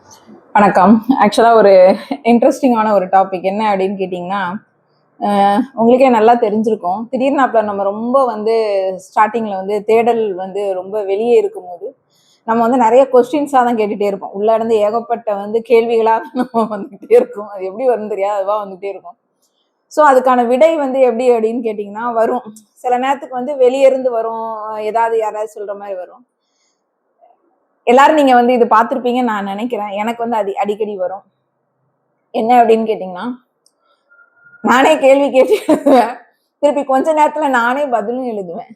வணக்கம். ஆக்சுவலா ஒரு இன்ட்ரெஸ்டிங்கான ஒரு டாபிக் என்ன அப்படின்னு கேட்டிங்கன்னா, உங்களுக்கே நல்லா தெரிஞ்சிருக்கும். திடீர்னாப்புல நம்ம ரொம்ப வந்து ஸ்டார்ட்டிங்ல வந்து தேடல் வந்து ரொம்ப வெளியே இருக்கும்போது, நம்ம வந்து நெறைய கொஸ்டின்ஸா தான் கேட்டுட்டே இருப்போம். உள்ள இருந்து ஏகப்பட்ட வந்து கேள்விகளா நம்ம வந்துகிட்டே இருக்கும். அது எப்படி வரும்னு தெரியாது. அதுவா வந்துட்டே இருக்கும். ஸோ அதுக்கான விடை வந்து எப்படி அப்படின்னு கேட்டிங்கன்னா வரும். சில நேரத்துக்கு வந்து வெளிய இருந்து வரும். ஏதாவது யாராவது சொல்ற மாரி வரும். எல்லாரும் நீங்க வந்து இது பார்த்திருப்பீங்கன்னு நான் நெனைக்கிறேன். எனக்கு வந்து அடிக்கடி வரும். என்ன அப்படின்னு கேட்டிங்கன்னா, நானே கேள்வி கேட்டு எழுதுவேன். திருப்பி கொஞ்ச நேரத்துல நானே பதிலும் எழுதுவேன்.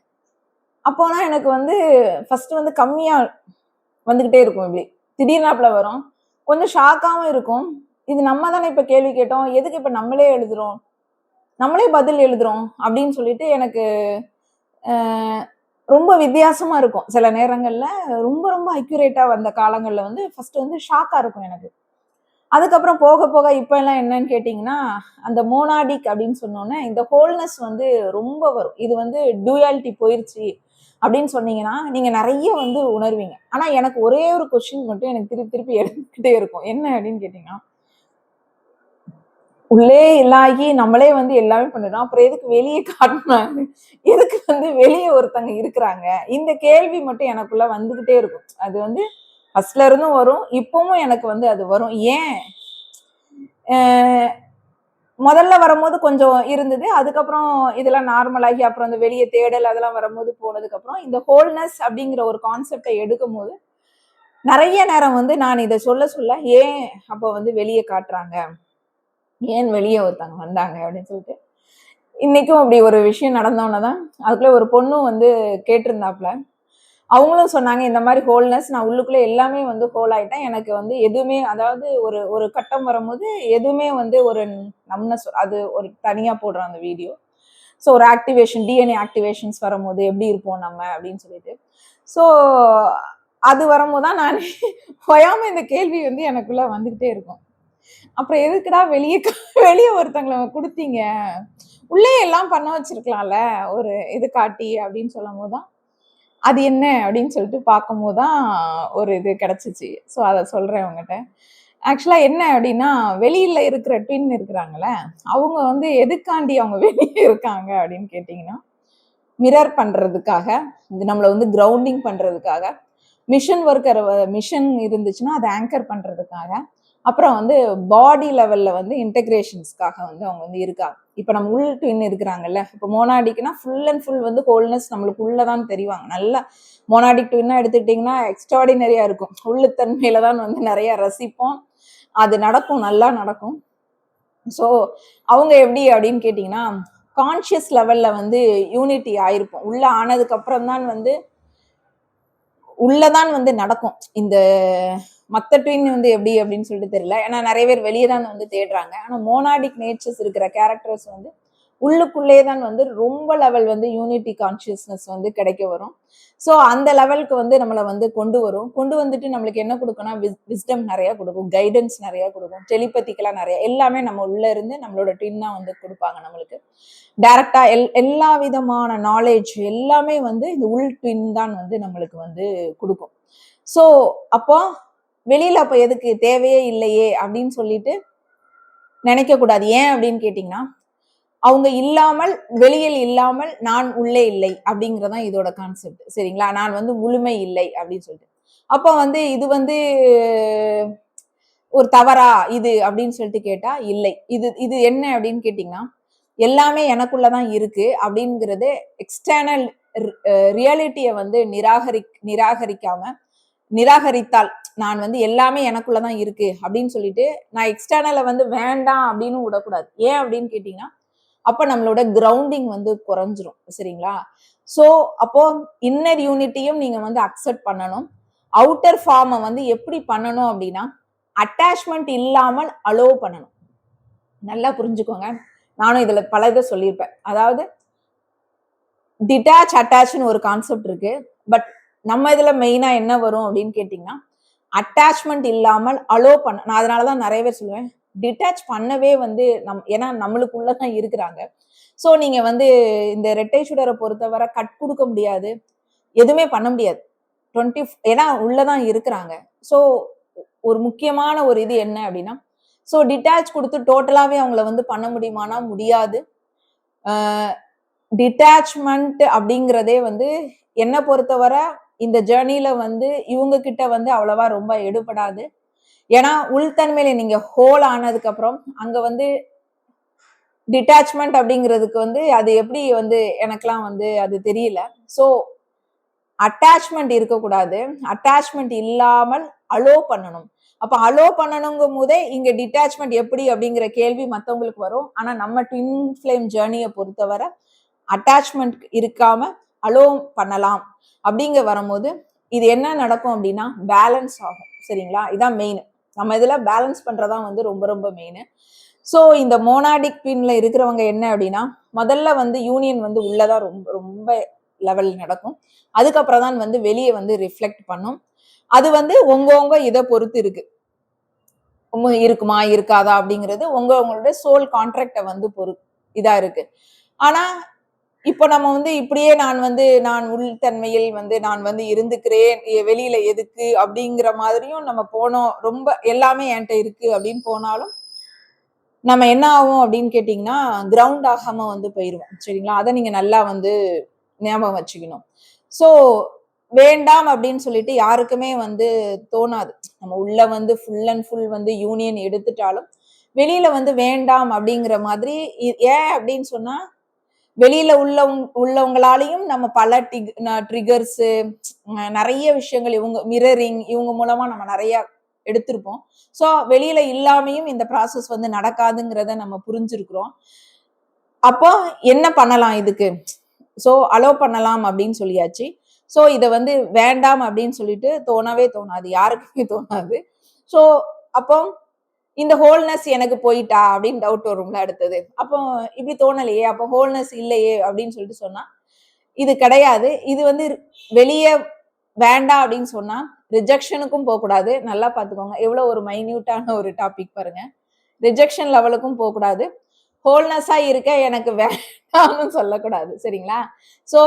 அப்போலாம் எனக்கு வந்து ஃபர்ஸ்ட் வந்து கம்மியா வந்துகிட்டே இருக்கும் இப்படி. திடீர்னாப்புல வரும். கொஞ்சம் ஷாக்காவும் இருக்கும். இது நம்ம தானே இப்ப கேள்வி கேட்டோம். எதுக்கு இப்ப நம்மளே எழுதுறோம்? நம்மளே பதில் எழுதுறோம் அப்படின்னு சொல்லிட்டு எனக்கு அ ரொம்ப வித்தியாசமா இருக்கும். சில நேரங்கள்ல ரொம்ப ரொம்ப அக்யூரேட்டா வந்த காலங்கள்ல வந்து ஃபர்ஸ்ட் வந்து ஷாக்கா இருக்கும் எனக்கு. அதுக்கப்புறம் போக போக இப்ப எல்லாம் என்னன்னு கேட்டீங்கன்னா, அந்த மோனாடிக் அப்படின்னு சொன்னோனே, இந்த ஹோல்னஸ் வந்து ரொம்ப வரும். இது வந்து டூயாலிட்டி போயிருச்சு அப்படின்னு சொன்னீங்கன்னா, நீங்க நெறைய வந்து உணர்வீங்க. ஆனா எனக்கு ஒரே ஒரு கொஸ்டின் மட்டும் எனக்கு திருப்பி திருப்பி எழுந்துக்கிட்டே இருக்கும். என்ன அப்படின்னு கேட்டீங்கன்னா, உள்ளே இல்லாகி நம்மளே வந்து எல்லாமே பண்ணிடுறோம். அப்புறம் எதுக்கு வெளிய காட்டணும்? எதுக்கு வந்து வெளிய ஒருத்தங்க இருக்கிறாங்க? இந்த கேள்வி மட்டும் எனக்குள்ள வந்துகிட்டே இருக்கும். அது வந்து ஃபர்ஸ்ட்ல இருந்தும் வரும். இப்பவும் எனக்கு வந்து அது வரும். ஏன்? அ முதல்ல வரும்போது கொஞ்சம் இருந்தது. அதுக்கப்புறம் இதெல்லாம் நார்மல் ஆகி அப்புறம் அந்த வெளிய தேடல் அதெல்லாம் வரும்போது போனதுக்கப்புறம், இந்த ஹோல்னஸ் அப்படிங்கிற ஒரு கான்செப்ட்ட எடுக்கும்போது, நெறைய நேரம் வந்து நான் இத சொல்ல சொல்ல, ஏன் அப்ப வந்து வெளிய காட்டுறாங்க? ஏன் வெளிய ஒருத்தவங்க வந்தாங்க? அப்படின்னு சொல்லிட்டு. இன்னைக்கும் அப்படி ஒரு விஷயம் நடந்தோன தான், அதுக்குள்ள ஒரு பொண்ணும் வந்து கேட்டிருந்தாப்ல. அவங்களும் சொன்னாங்க, இந்த மாரி ஹோல்னஸ் நான் உள்ளுக்குள்ள எல்லாமே வந்து ஹோல் ஆயிட்டேன். எனக்கு வந்து எதுவுமே அதாவது ஒரு ஒரு கட்டம் வரும்போது, எதுவுமே வந்து ஒரு நம்னஸ் அது ஒரு தனியா போடுறேன் அந்த வீடியோ. ஸோ ஒரு ஆக்டிவேஷன் டிஎன்ஏ ஆக்டிவேஷன்ஸ் வரும்போது எப்படி இருப்போம் நம்ம அப்படின்னு சொல்லிட்டு. ஸோ அது வரும்போது தான் நான் ஓயாம இந்த கேள்வி வந்து எனக்குள்ள வந்துகிட்டே இருக்கும். அப்புறம் எதுக்குடா வெளிய ஒருத்தங்கள குடுத்தீங்க? உள்ளே எல்லாம் பண்ண வச்சிருக்கலாம்ல. ஒரு இது காட்டி அப்படின்னு சொல்லும்போது தான், அது என்ன அப்படின்னு சொல்லிட்டு பார்க்கும்போது தான் ஒரு இது கிடைச்சுச்சு. ஸோ அத சொல்றேன் உங்கட்ட. ஆக்சுவலா என்ன அப்படின்னா, வெளியில இருக்கிற ட்வின் இருக்கிறாங்கல்ல, அவங்க வந்து எதுக்காண்டி அவங்க வெளிய இருக்காங்க அப்படின்னு கேட்டீங்கன்னா, மிரர் பண்றதுக்காக, நம்மள வந்து கிரவுண்டிங் பண்றதுக்காக, மிஷன் இருந்துச்சுன்னா, அத ஆங்கர் பண்றதுக்காக, அப்புறம் வந்து பாடி லெவல்ல வந்து இன்டகிரேஷன்ஸ்க்காக வந்து அவங்க வந்து இருக்காங்க. இப்ப நம்ம உள் ட்வின் இருக்கிறாங்கல்ல, இப்ப மோனாடிக்னா ஃபுல் அண்ட் ஃபுல் வந்து ஹோல்னஸ் நம்மளுக்கு உள்ள தான் தெரிவாங்க. நல்லா மோனாடிக் ட்வின்னா எடுத்துக்கிட்டீங்கன்னா, எக்ஸ்ட்ராடினரியா இருக்கும். உள்ளுத்தன்மையில தான் வந்து நெறைய ரசிப்போம். அது நடக்கும், நல்லா நடக்கும். ஸோ, அவங்க எப்படி அப்படின்னு கேட்டீங்கன்னா, கான்ஷியஸ் லெவல்ல வந்து யூனிட்டி ஆயிருப்போம். உள்ள ஆனதுக்கு அப்புறம் தான் வந்து உள்ளதான் வந்து நடக்கும். இந்த மத்த ட்வின் வந்து எப்படி அப்படின்னு சொல்லிட்டு தெரியல. ஏன்னா நெறைய பேர் வெளிய தான் வந்து தேடுறாங்க. ஆனா மோனாடிக் நேச்சர்ஸ் இருக்கிற கேரக்டர்ஸ் வந்து உள்ளுக்குள்ளேயே தான் வந்து ரொம்ப லெவல் வந்து யூனிட்டி கான்ஷியஸ்னஸ் வந்து கிடைக்க வரும். ஸோ அந்த லெவலுக்கு வந்து நம்மள வந்து கொண்டு வரும். கொண்டு வந்துட்டு நம்மளுக்கு என்ன குடுக்கும்னா, விஸ்டம் நெறைய குடுக்கும். கைடன்ஸ் நெறைய குடுக்கும். டெலிபதிக்கலா நெறைய எல்லாமே நம்ம உள்ள இருந்து நம்மளோட ட்வின்னா வந்து குடுப்பாங்க நம்மளுக்கு. டைரக்ட்டா எல்லா விதமான நாலேட்ஜ் எல்லாமே வந்து இந்த உள் ட்வின் தான் வந்து நம்மளுக்கு வந்து குடுக்கும். ஸோ அப்போ வெளியில அப்ப எதுக்கு தேவையே இல்லையே அப்படின்னு சொல்லிட்டு நினைக்க கூடாது. ஏன் அப்படின்னு கேட்டீங்கன்னா, அவங்க இல்லாமல் வெளியில் இல்லாமல் நான் உள்ளே இல்லை அப்படிங்கிறது தான் இதோட கான்செப்ட். சரிங்களா? நான் வந்து முழுமை இல்லை அப்படின்னு சொல்லிட்டு. அப்ப வந்து இது வந்து ஒரு தவறா இது அப்படின்னு சொல்லிட்டு கேட்டா, இல்லை. இது இது என்ன அப்படின்னு கேட்டீங்கன்னா, எல்லாமே எனக்குள்ள தான் இருக்கு அப்படிங்கிறது எக்ஸ்டர்னல் ரியாலிட்டிய வந்து நிராகரிக்காம நிராகரித்தால், நான் வந்து எல்லாமே எனக்குள்ள தான் இருக்கு அப்படின்னு சொல்லிட்டு, நான் எக்ஸ்டர்னல வந்து வேண்டாம் அப்படின்னு விடக்கூடாது. ஏன் அப்படின்னு கேட்டீங்கன்னா, அப்ப நம்மளோட கிரவுண்டிங் வந்து குறைஞ்சிரும். சரிங்களா? ஸோ, அப்போ இன்னர் யூனிட்டியும் நீங்க வந்து அக்செப்ட் பண்ணணும். அவுட்டர் ஃபார்ம வந்து எப்படி பண்ணணும் அப்படின்னா, அட்டாச்மென்ட் இல்லாமல் அலோவ் பண்ணணும். நல்லா புரிஞ்சுக்கோங்க. நானும் இதுல பல இத சொல்லியிருப்பேன். அதாவது டிட்டாச், அட்டாச்ன்னு ஒரு கான்செப்ட் இருக்கு. பட் நம்ம இதுல மெயினா என்ன வரும் அப்படின்னு கேட்டீங்கன்னா, அட்டாச்மென்ட் இல்லாமல் அலோவ் பண்ண நான் அதனால தான் நெறைய பேர் சொல்லுவேன். டிட்டாச் பண்ணவே வந்து ஏன்னா நம்மளுக்குள்ள தான் இருக்கிறாங்க. ஸோ நீங்க வந்து இந்த ரெட்டை சுடர பொறுத்தவரை கட் குடுக்க முடியாது. எதுவுமே பண்ண முடியாது. 20 ஏன்னா உள்ள தான் இருக்கிறாங்க. ஸோ ஒரு முக்கியமான ஒரு இது என்ன அப்படின்னா, ஸோ டிட்டாச் குடுத்து டோட்டலாவே அவங்கள வந்து பண்ண முடியுமானா முடியாது. அ டிட்டாச்மென்ட் அப்படிங்கிறதே வந்து என்ன பொறுத்தவர இந்த ஜர்னில வந்து இவங்க கிட்ட வந்து அவ்வளவா ரொம்ப எடுபடாது. ஏன்னா, உள்தன்மையில நீங்க ஹோல் ஆனதுக்கு அப்புறம் அங்க வந்து டிட்டாச்மென்ட் அப்படிங்கிறதுக்கு வந்து அது எப்படி வந்து எனக்கெல்லாம் வந்து அது தெரியல. ஸோ அட்டாச்மென்ட் இருக்கக்கூடாது. அட்டாச்மென்ட் இல்லாமல் அலோ பண்ணணும். அப்ப அலோ பண்ணணுங்கும் போதே இங்க டிட்டாச்மென்ட் எப்படி அப்படிங்கிற கேள்வி மத்தவங்களுக்கு வரும். ஆனா நம்ம ட்வின் ஃப்ளேம் ஜர்னிய பொறுத்தவர அட்டாச்மென்ட் இருக்காம அலோ பண்ணலாம் அப்படிங்க வரும்போது, இது என்ன நடக்கும் அப்படின்னா பேலன்ஸ் ஆகும். சரிங்களா? இதான் மெயின். நம்ம இதுல பேலன்ஸ் பண்றதுதான் வந்து ரொம்ப ரொம்ப மெயின். ஸோ இந்த மோனாடிக் ட்வின்ல இருக்கிறவங்க என்ன அப்படின்னா, முதல்ல வந்து யூனியன் வந்து உள்ளதான் ரொம்ப ரொம்ப லெவல் நடக்கும். அதுக்கப்புறம் தான் வந்து வெளியே வந்து ரிஃப்ளெக்ட் பண்ணும். அது வந்து உங்க இத பொறுத்து இருக்கு. இருக்குமா இருக்காதா அப்படிங்கிறது உங்களுடைய சோல் கான்ட்ராக்ட வந்து இதா இருக்கு. ஆனா இப்போ நம்ம வந்து இப்படியே நான் உள்தன்மையில் வந்து நான் வந்து இருந்துக்கிறேன் வெளியில எதுக்கு அப்படிங்கிற மாதிரியும் நம்ம போனோம். ரொம்ப எல்லாமே என்கிட்ட இருக்கு அப்படின்னு போனாலும் நம்ம என்ன ஆகும் அப்படின்னு கேட்டீங்கன்னா கிரவுண்ட் ஆகாம வந்து போயிருவோம். சரிங்களா? அதை நீங்க நல்லா வந்து ஞாபகம் வச்சுக்கணும். ஸோ வேண்டாம் அப்படின்னு சொல்லிட்டு யாருக்குமே வந்து தோணாது. நம்ம உள்ள வந்து ஃபுல் அண்ட் ஃபுல் வந்து யூனியன் எடுத்துட்டாலும் வெளியில வந்து வேண்டாம் அப்படிங்கிற மாதிரி ஏன் அப்படின்னு சொன்னா வெளியில உள்ளவங்களாலையும் நம்ம பல ட்ரிகர்ஸ் நிறைய விஷயங்கள் இவங்க மிரரிங் இவங்க மூலமா நம்ம நிறைய எடுத்திருப்போம். ஸோ வெளியில இல்லாமையும் இந்த ப்ராசஸ் வந்து நடக்காதுங்கிறத நம்ம புரிஞ்சிருக்கிறோம். அப்போ என்ன பண்ணலாம் இதுக்கு? ஸோ அலோ பண்ணலாம் அப்படின்னு சொல்லியாச்சு. ஸோ இத வந்து வேண்டாம் அப்படின்னு சொல்லிட்டு தோணவே தோணாது. யாருக்குமே தோணாது. ஸோ அப்போ இந்த ஹோல்னஸ் எனக்கு போயிட்டா அப்படின்னு டவுட் வரும்ல அடுத்தது. அப்போ இப்படி தோணலையே, அப்போ ஹோல்னஸ் இல்லையே அப்படின்னு சொல்லிட்டு சொன்னா, இது கிடையாது. இது வந்து வெளிய வேண்டாம் அப்படின்னு சொன்னா, ரிஜெக்ஷனுக்கும் போகக்கூடாது. நல்லா பார்த்துக்கோங்க. எவ்வளவு ஒரு மைன்யூட்டான ஒரு டாபிக் பாருங்க. ரிஜெக்ஷன் லெவலுக்கும் போகக்கூடாது. ஹோல்னஸா இருக்க எனக்கு வேண்டாம்னு சொல்லக்கூடாது. சரிங்களா? ஸோ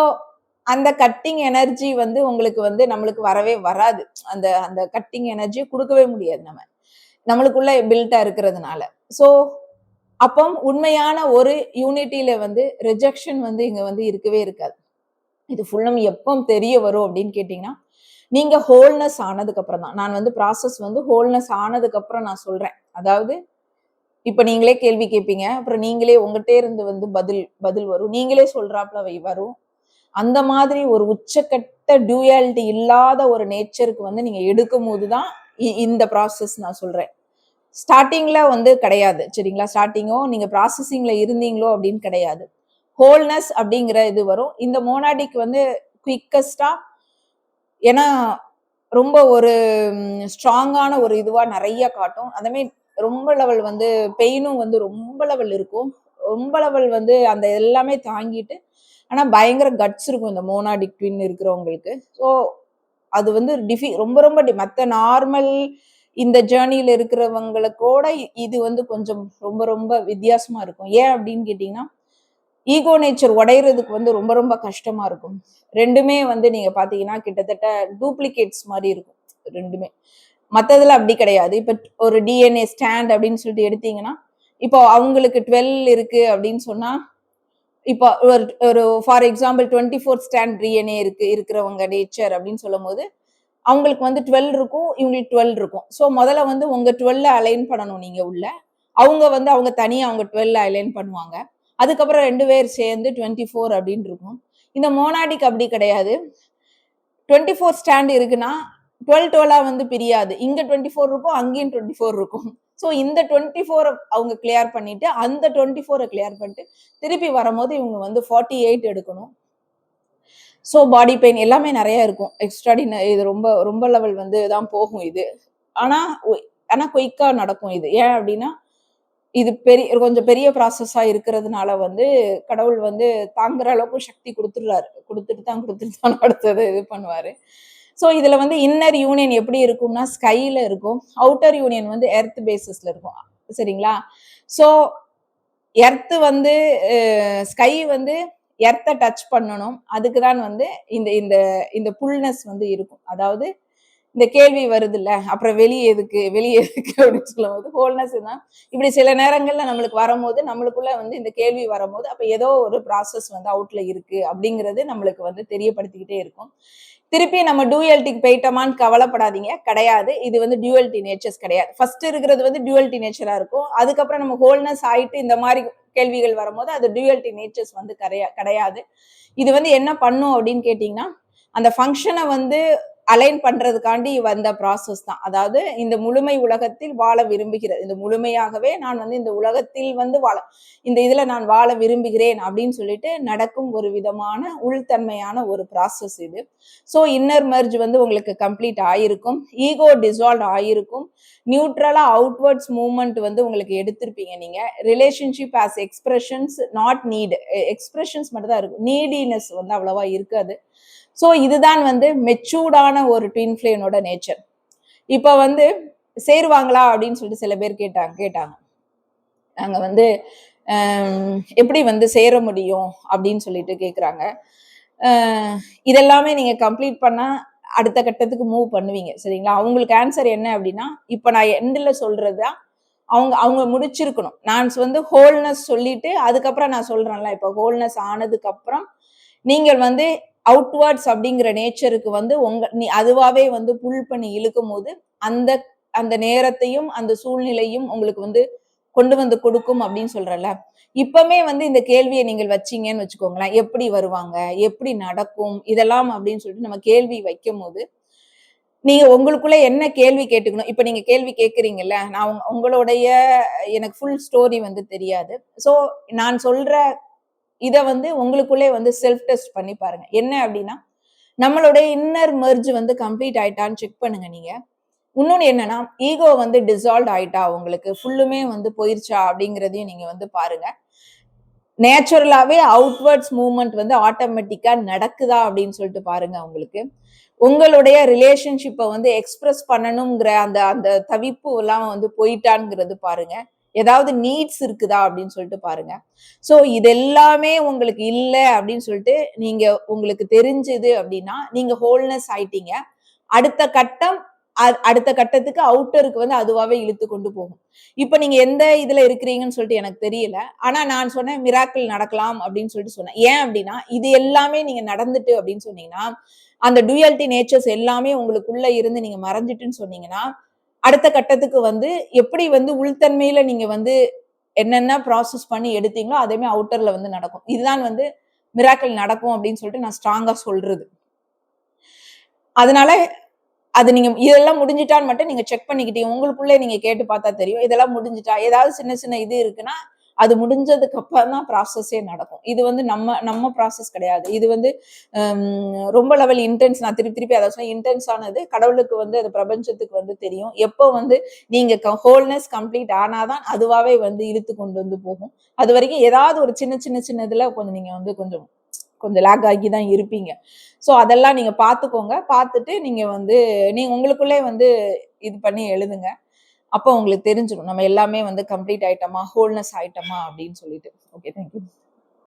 அந்த கட்டிங் எனர்ஜி வந்து உங்களுக்கு வந்து நம்மளுக்கு வரவே வராது. அந்த அந்த கட்டிங் எனர்ஜிய குடுக்கவே முடியாது நம்ம. நம்மளுக்குள்ள பில்ட்டா இருக்கிறதுனால. ஸோ அப்போ உண்மையான ஒரு யூனிட்டில வந்து ரிஜெக்ஷன் வந்து இங்க வந்து இருக்கவே இருக்காது. இது ஃபுல்லும் எப்போ தெரிய வரும் அப்படின்னு கேட்டீங்கன்னா, நீங்க ஹோல்னஸ் ஆனதுக்கு அப்புறம் தான். நான் வந்து ப்ராசஸ் வந்து ஹோல்னஸ் ஆனதுக்கு அப்புறம் நான் சொல்றேன். அதாவது இப்ப நீங்களே கேள்வி கேட்பீங்க. அப்புறம் நீங்களே உங்கட்டே இருந்து வந்து பதில் வரும். நீங்களே சொல்றாப்ல வரும். அந்த மாதிரி ஒரு உச்சக்கட்ட டியூயாலிட்டி இல்லாத ஒரு நேச்சருக்கு வந்து நீங்க எடுக்கும்போது தான் இந்த ப்ராசஸ் நான் சொல்றேன். ஸ்டார்டிங்ல வந்து கிடையாது. சரிங்களா? ஸ்டார்டிங்கோ நீங்க ப்ராசஸிங்ல இருந்தீங்களோ அப்படின்னு கிடையாது. ஹோல்னஸ் அப்படிங்கிற இது வரும். இந்த மோனாடிக் வந்து குயிக்கஸ்டா ஏன்னா ரொம்ப ஒரு ஸ்ட்ராங்கான ஒரு இதுவா நிறைய காட்டும். அதே ரொம்ப லெவல் வந்து பெயினும் வந்து ரொம்ப லெவல் இருக்கும். ரொம்ப லெவல் வந்து அந்த எல்லாமே தாங்கிட்டு ஆனா பயங்கர கட்ஸ் இருக்கும் இந்த மோனாடிக் ட்வின் இருக்கிறவங்களுக்கு. ஸோ அது வந்து ரொம்ப ரொம்ப மத்த நார்மல் இந்த ஜேர்னில இருக்கிறவங்களுக்கூட இது வந்து கொஞ்சம் ரொம்ப ரொம்ப வித்தியாசமா இருக்கும். ஏன் அப்படின்னு கேட்டீங்கன்னா, ஈகோ நேச்சர் உடையறதுக்கு வந்து ரொம்ப ரொம்ப கஷ்டமா இருக்கும். 2மே வந்து நீங்க பார்த்தீங்கன்னா, கிட்டத்தட்ட டூப்ளிகேட்ஸ் மாரி இருக்கும் 2மே. மத்ததுல அப்படி கிடையாது. இப்ப ஒரு டிஎன்ஏ ஸ்டாண்ட் அப்படின்னு சொல்லிட்டு எடுத்தீங்கன்னா, இப்போ அவங்களுக்கு 12 இருக்கு அப்படின்னு சொன்னா, இப்போ ஒரு ஒரு ஃபார் எக்ஸாம்பிள் 24 ஸ்டாண்ட் டிஎன்ஏ இருக்கிறவங்க நேச்சர் அப்படின்னு சொல்லும்போது, அவங்களுக்கு வந்து 12 இருக்கும். இவங்களுக்கு 12 இருக்கும். ஸோ முதல்ல வந்து உங்க 12 அலைன் பண்ணணும் நீங்க உள்ள. அவங்க தனியா அவங்க 12 அலைன் பண்ணுவாங்க. அதுக்கப்புறம் 2 பேர் சேர்ந்து 24 அப்படின்னு இருக்கும். இந்த மோனாடிக் அப்படி கிடையாது. 24 ஸ்டாண்ட் இருக்குன்னா 12 12 வந்து பிரியாது. இங்க 24 இருக்கும். அங்கேயும் 24 இருக்கும். ஸோ இந்த 24 அவங்க கிளியர் பண்ணிட்டு, அந்த 24 கிளியர் பண்ணிட்டு, திருப்பி வரும்போது இவங்க வந்து 48 எடுக்கணும். ஸோ பாடி பெயின் எல்லாமே நெறைய இருக்கும். இது ரொம்ப ரொம்ப லெவல் வந்து தான் போகும் இது. ஆனா ஆனா குயிக்கா நடக்கும் இது. ஏன் அப்டின்னா, இது கொஞ்சம் பெரிய ப்ராசஸா இருக்கிறதுனால வந்து கடவுள் வந்து தாங்குற அளவுக்கு சக்தி குடுத்துடுறாரு. குடுத்துட்டு தான் அடுத்தது இது பண்ணுவாரு. ஸோ இதுல வந்து இன்னர் யூனியன் எப்படி இருக்கும்னா, ஸ்கைல இருக்கும். அவுட்டர் யூனியன் வந்து எர்த் பேசிஸ்ல இருக்கும். சரிங்களா? ஸோ எர்த் வந்து ஸ்கை வந்து டச் பண்ணணும். அதுக்கு தான் வந்து இந்த இந்த இந்த புல்னஸ் வந்து இருக்கும். அதாவது இந்த கேள்வி வருது இல்ல, அப்புறம் வெளியே எதுக்கு வெளியே எதுக்கு அப்படின்னு சொல்லும்போது ஹோல்னஸ் தான். இப்படி சில நேரங்கள்ல நம்மளுக்கு வரும்போது நம்மளுக்குள்ள வந்து இந்த கேள்வி வரும்போது அப்ப ஏதோ ஒரு ப்ராசஸ் வந்து அவுட்ல இருக்கு அப்படிங்கிறது நம்மளுக்கு வந்து தெரியப்படுத்திக்கிட்டே இருக்கும். திருப்பி நம்ம டூயல்டிக்கு போயிட்டோமான்னு கவலைப்படாதீங்க, கிடையாது. இது வந்து டியூவல்டி நேச்சர்ஸ் கிடையாது. ஃபர்ஸ்ட் இருக்கிறது வந்து டியூவல்டி நேச்சரா இருக்கும். அதுக்கப்புறம் நம்ம ஹோல்னஸ் ஆயிட்டு இந்த மாதிரி கேள்விகள் வரும்போது அது டியூவல்டி நேச்சர்ஸ் வந்து கிடையாது. இது வந்து என்ன பண்ணும் அப்படின்னு கேட்டீங்கன்னா, அந்த ஃபங்க்ஷனை வந்து அலைன் பண்றதுக்காண்டி வந்த ப்ராசஸ் தான். அதாவது இந்த முழுமை உலகத்தில் வாழ விரும்புகிறது. இந்த முழுமையாகவே நான் வந்து இந்த உலகத்தில் வந்து இந்த இதுல நான் வாழ விரும்புகிறேன் அப்படின்னு சொல்லிட்டு நடக்கும் ஒரு விதமான உள்தன்மையான ஒரு ப்ராசஸ் இது. ஸோ இன்னர் மெர்ஜ் வந்து உங்களுக்கு கம்ப்ளீட் ஆயிருக்கும். ஈகோ டிசால்வ் ஆயிருக்கும். நியூட்ரலா அவுட்வர்ட்ஸ் மூவ்மெண்ட் வந்து உங்களுக்கு எடுத்திருப்பீங்க நீங்க. Relationship as expressions not NEET. Expressions மட்டும் தான் இருக்கும். நீடினஸ் வந்து அவ்வளவா இருக்காது. ஸோ இதுதான் வந்து மெச்சூர்டான ஒரு ட்வின் ஃப்ளேமோட நேச்சர். இப்ப வந்து சேருவாங்களா அப்படின்னு சொல்லிட்டு சில பேர் கேட்டாங்க. நாங்க வந்து எப்படி வந்து சேர முடியும் அப்படின்னு சொல்லிட்டு கேக்குறாங்க. இதெல்லாமே நீங்க கம்ப்ளீட் பண்ணா அடுத்த கட்டத்துக்கு மூவ் பண்ணுவீங்க சரிங்களா? அவங்களுக்கு ஆன்சர் என்ன அப்படின்னா, இப்ப நான் எண்ட்ல சொல்றதா அவங்க அவங்க முடிச்சிருக்கணும். நான் வந்து ஹோல்னஸ் சொல்லிட்டு அதுக்கப்புறம் நான் சொல்றேன்ல, இப்ப ஹோல்னஸ் ஆனதுக்கு அப்புறம் நீங்கள் வந்து அவுட்வர்ட்ஸ் அப்படிங்கிற நேச்சருக்கு வந்து நீ அதுவாவே வந்து புல் பண்ணி இழுக்கும் போது அந்த அந்த நேரத்தையும் அந்த சூழ்நிலையும் உங்களுக்கு வந்து கொண்டு வந்து கொடுக்கும் அப்படின்னு சொல்றல. இப்பமே வந்து இந்த கேள்வியை நீங்கள் வச்சீங்கன்னு வச்சுக்கோங்களேன், எப்படி வருவாங்க, எப்படி நடக்கும் இதெல்லாம் அப்படின்னு சொல்லிட்டு நம்ம கேள்வி வைக்கும் போது நீங்க உங்களுக்குள்ள என்ன கேள்வி கேட்டுக்கணும். இப்ப நீங்க கேள்வி கேட்கிறீங்கல்ல, நான் உங்களுடைய எனக்கு ஃபுல் ஸ்டோரி வந்து தெரியாது. சோ நான் சொல்ற இத வந்து உங்களுக்குள்ளே வந்து செல்ஃப் டெஸ்ட் பண்ணி பாருங்க. என்ன அப்படின்னா, நம்மளுடைய இன்னர் மெர்ஜ் வந்து கம்ப்ளீட் ஆயிட்டான்னு செக் பண்ணுங்க நீங்க. இன்னொன்னு என்னன்னா, ஈகோ வந்து டிசால்வ் ஆயிட்டா உங்களுக்கு ஃபுல்லுமே வந்து போயிருச்சா அப்படிங்கிறதையும் நீங்க வந்து பாருங்க. நேச்சுரலாவே அவுட்வர்ட்ஸ் மூவ்மெண்ட் வந்து ஆட்டோமேட்டிக்கா நடக்குதா அப்படின்னு சொல்லிட்டு பாருங்க உங்களுக்கு. உங்களுடைய ரிலேஷன்ஷிப்பை வந்து எக்ஸ்பிரஸ் பண்ணணுங்கிற அந்த அந்த தவிப்பு எல்லாம் வந்து போயிட்டான்ங்கிறது பாருங்க. ஏதாவது நீட்ஸ் இருக்குதா அப்படின்னு சொல்லிட்டு பாருங்க. சோ இது எல்லாமே உங்களுக்கு இல்ல அப்படின்னு சொல்லிட்டு நீங்க உங்களுக்கு தெரிஞ்சது அப்படின்னா நீங்க ஹோல்னஸ் ஆயிட்டீங்க. அடுத்த கட்டம் அடுத்த கட்டத்துக்கு அவுட்டருக்கு வந்து அதுவாவே இழுத்து கொண்டு போகும். இப்ப நீங்க எந்த இதுல இருக்கிறீங்கன்னு சொல்லிட்டு எனக்கு தெரியல. ஆனா நான் சொன்னேன் மிராக்கிள் நடக்கலாம் அப்படின்னு சொல்லிட்டு சொன்னேன். ஏன் அப்படின்னா இது எல்லாமே நீங்க நடந்துட்டு அப்படின்னு சொன்னீங்கன்னா அந்த டூயாலிட்டி நேச்சர்ஸ் எல்லாமே உங்களுக்குள்ள இருந்து நீங்க மறைஞ்சிட்டுன்னு சொன்னீங்கன்னா அடுத்த கட்டத்துக்கு வந்து எப்படி வந்து உள்தன்மையில நீங்க வந்து என்னென்ன ப்ராசஸ் பண்ணி எடுத்தீங்களோ அதேமே அவுட்டர்ல வந்து நடக்கும். இதுதான் வந்து மிராக்கிள் நடக்கும் அப்படின்னு சொல்லிட்டு நான் ஸ்ட்ராங்கா சொல்றது. அதனால அது நீங்க இதெல்லாம் முடிஞ்சிட்டான்னு மட்டும் நீங்க செக் பண்ணிக்கிட்டீங்க. உங்களுக்குள்ளே நீங்க கேட்டு பார்த்தா தெரியும். இதெல்லாம் முடிஞ்சிட்டா? ஏதாவது சின்ன சின்ன இது இருக்குன்னா, அது முடிஞ்சதுக்கு அப்புறம் தான் ப்ராசஸே நடக்கும். இது வந்து நம்ம நம்ம ப்ராசஸ் கிடையாது. இது வந்து ரொம்ப லெவல் இன்டென்ஸ் நான் திருப்பி திருப்பி அத சொன்னேன். இன்டென்ஸ் ஆனது கடவுளுக்கு வந்து அது பிரபஞ்சத்துக்கு வந்து தெரியும். எப்போ வந்து நீங்க ஹோல்னஸ் கம்ப்ளீட் ஆனாதான் அதுவாவே வந்து இழுத்து கொண்டு வந்து போகும். அதுவரைக்கும் ஏதாவது ஒரு சின்ன சின்ன சின்னதுல கொஞ்சம் நீங்க வந்து கொஞ்சம் கொஞ்சம் லேக் ஆகி தான் இருப்பீங்க. ஸோ அதெல்லாம் நீங்க பார்த்துக்கோங்க. பார்த்துட்டு நீங்க வந்து நீங்க உங்களுக்குள்ளே வந்து இது பண்ணி எழுதுங்க. அப்போ உங்களுக்கு தெரிஞ்சிரும். நம்ம எல்லாமே வந்து கம்ப்ளீட் ஆயிட்டோமா, ஹோல்னஸ் ஆயிட்டோமா அப்படின்னு சொல்லிட்டு. ஓகே. Thank you.